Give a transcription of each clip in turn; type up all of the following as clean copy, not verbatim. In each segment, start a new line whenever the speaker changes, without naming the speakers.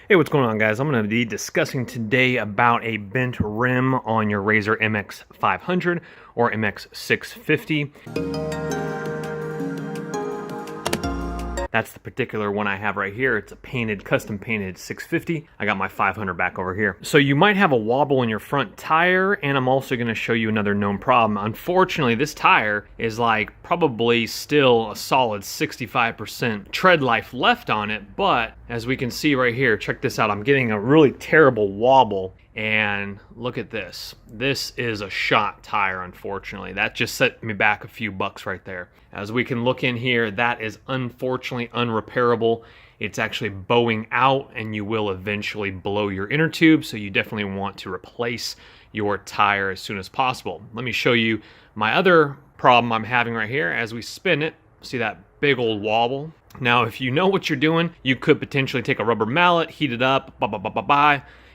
Hey, what's going on, guys? I'm going to be discussing today about a bent rim on your Razor MX500 or MX650. That's the particular one I have right here. It's a painted, custom painted 650. I got my 500 back over here. So you might have a wobble in your front tire, and I'm also going to show you another known problem. Unfortunately, this tire is like probably still a solid 65% tread life left on it, but as we can see right here, check this out. I'm getting a really terrible wobble. And look at this. This is a shot tire, unfortunately. That just set me back a few bucks right there. As we can look in here, that is unfortunately unrepairable. It's actually bowing out, and you will eventually blow your inner tube, so you definitely want to replace your tire as soon as possible. Let me show you my other problem I'm having right here. As we spin it, see that big old wobble? Now, if you know what you're doing, you could potentially take a rubber mallet, heat it up,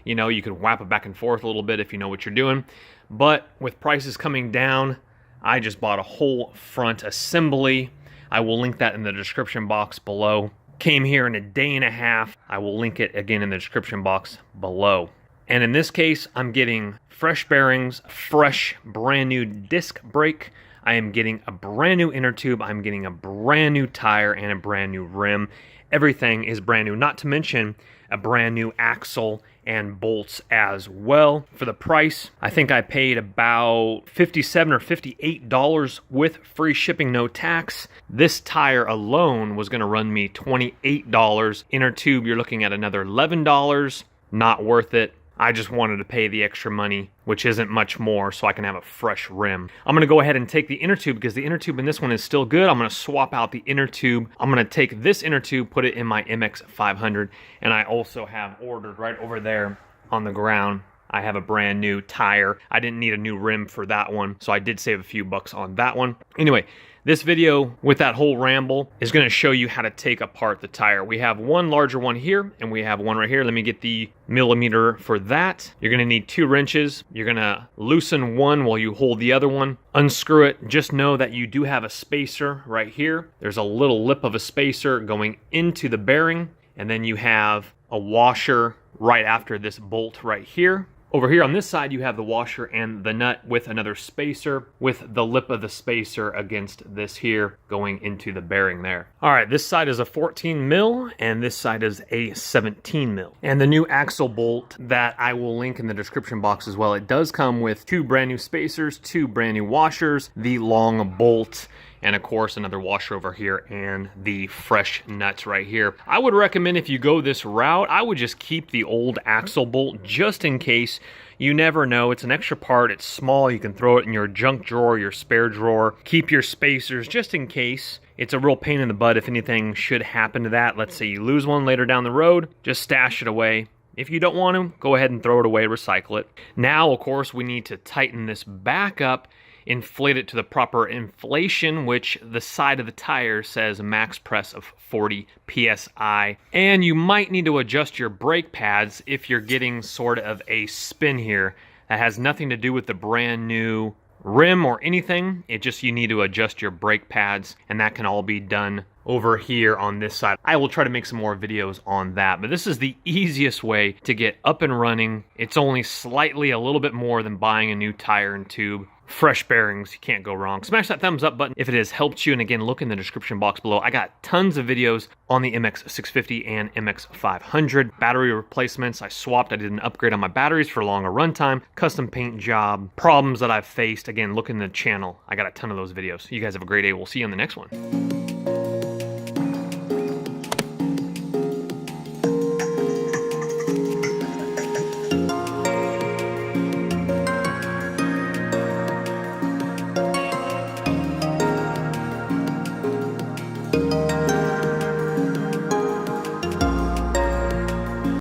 you know, you could whap it back and forth a little bit if you know what you're doing. But with prices coming down, I just bought a whole front assembly. I will link that in the description box below. Came here in a day and a half. I will link it again in the description box below. And in this case, I'm getting fresh bearings, fresh brand new disc brake. I am getting a brand new inner tube. I'm getting a brand new tire and a brand new rim. Everything is brand new, not to mention a brand new axle and bolts as well. For the price, I think I paid about $57 or $58 with free shipping, no tax. This tire alone was going to run me $28. Inner tube, you're looking at another $11. Not worth it. I just wanted to pay the extra money, which isn't much more, so I can have a fresh rim. I'm going to go ahead and take the inner tube because the inner tube in this one is still good. I'm going to swap out the inner tube. I'm going to take this inner tube, put it in my MX500, and I also have ordered right over there on the ground. I have a brand new tire. I didn't need a new rim for that one, so I did save a few bucks on that one. Anyway, this video with that whole ramble is going to show you how to take apart the tire. We have one larger one here and we have one right here. Let me get the millimeter for that. You're going to need 2 wrenches. You're going to loosen one while you hold the other one. Unscrew it. Just know that you do have a spacer right here. There's a little lip of a spacer going into the bearing, and then you have a washer right after this bolt right here. Over here on this side, you have the washer and the nut with another spacer with the lip of the spacer against this here going into the bearing there. All right, this side is a 14 mil and this side is a 17 mil. And the new axle bolt that I will link in the description box as well. It does come with 2 brand new spacers, 2 brand new washers, the long bolt, and of course another washer over here and the fresh nuts right here. I would recommend if you go this route, I would just keep the old axle bolt just in case. You never know. It's an extra part. It's small. You can throw it in your junk drawer, your spare drawer. Keep your spacers just in case. It's a real pain in the butt if anything should happen to that. Let's say you lose one later down the road, just stash it away. If you don't want to, go ahead and throw it away, recycle it. Now, of course, we need to tighten this back up, inflate it to the proper inflation, which the side of the tire says max press of 40 psi. And you might need to adjust your brake pads if you're getting sort of a spin here. That has nothing to do with the brand new rim or anything. It just, you need to adjust your brake pads, and that can all be done over here on this side. I will try to make some more videos on that, but this is the easiest way to get up and running. It's only slightly a little bit more than buying a new tire and tube. Fresh bearings, you can't go wrong. Smash that thumbs up button if it has helped you, and again, look in the description box below. I got tons of videos on the MX650 and MX500. Battery replacements, I did an upgrade on my batteries for longer runtime, custom paint job, problems that I've faced. Again, look in the channel. I got a ton of those videos. You guys have a great day. We'll see you on the next one.